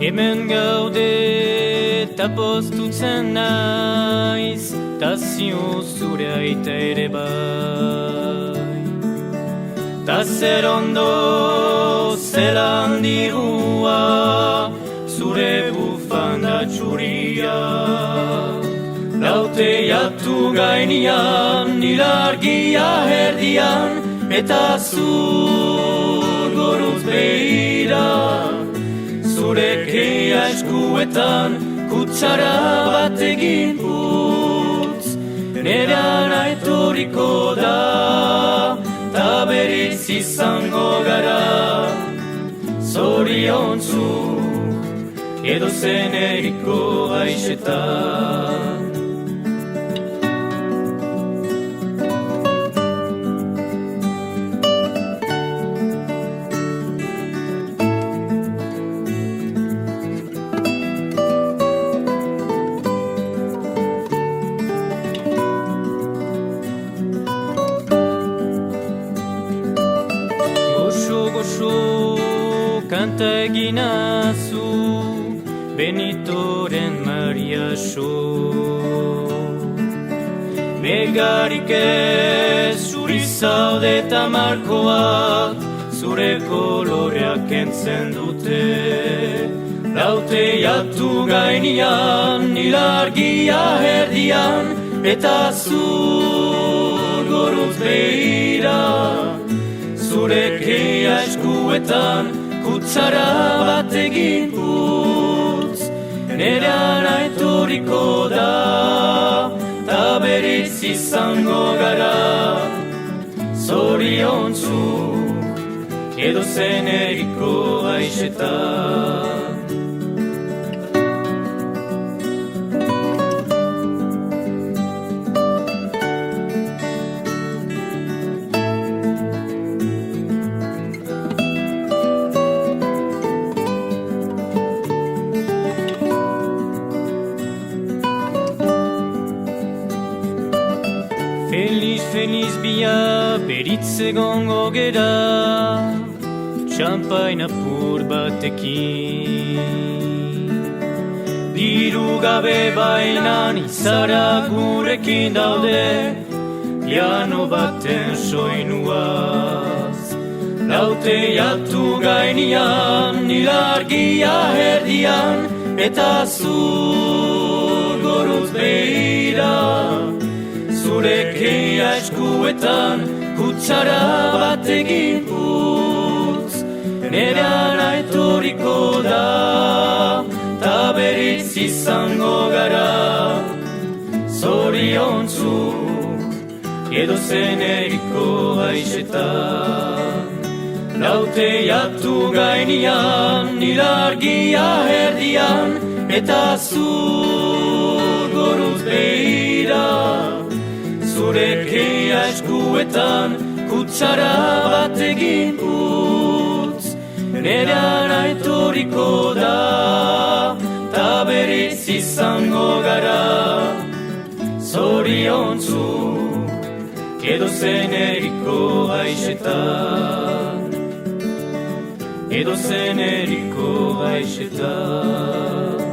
Hemen gaude ta postutzen naiz, ta zio zure aita ere bai. Ta zer ondo zelan dirua, zure bufanda txuria. Laute jatu gainean, ilargia herdian, eta zur goruz behira. Zure keia eskuetan, kutsara bat egin putz. Nerean aitoriko da, ta berriz izango gara. Zoriontzu, edo zen eriko gaixetan. Kanta eginazu Benitoren Maria so. Megarik ez zuri zaude eta markoak, zure koloreak entzen dute. Laute jatu gainean, ilargia herdian, eta zur goruz behira. Zure keia eskuetan, kutsara bat egin putz. Nerean aitoriko da, ta berriz izango gara. Zoriontzu, edo zen eriko gaixetan. Feliz bia beritz egongo gera, txampain apur batekin. Diru gabe bainan izara gurekin daude, piano baten soinuaz. Laute jatu gainean, ilargia herdian, eta zur goruz behira. Zure keia eskuetan, kutsara bat egin putz. Nerean aitoriko da, ta berriz izango gara. Zoriontzu, edo zen eriko gaixetan. Laute jatu gainean, ilargia herdian, eta zur goruz behira. Zure keia eskuetan, kutsara bat egin putz. Nerean aitoriko da, ta berriz izango gara. Zoriontzu, edo zen eriko gaixetan. Edo zen eriko gaixetan.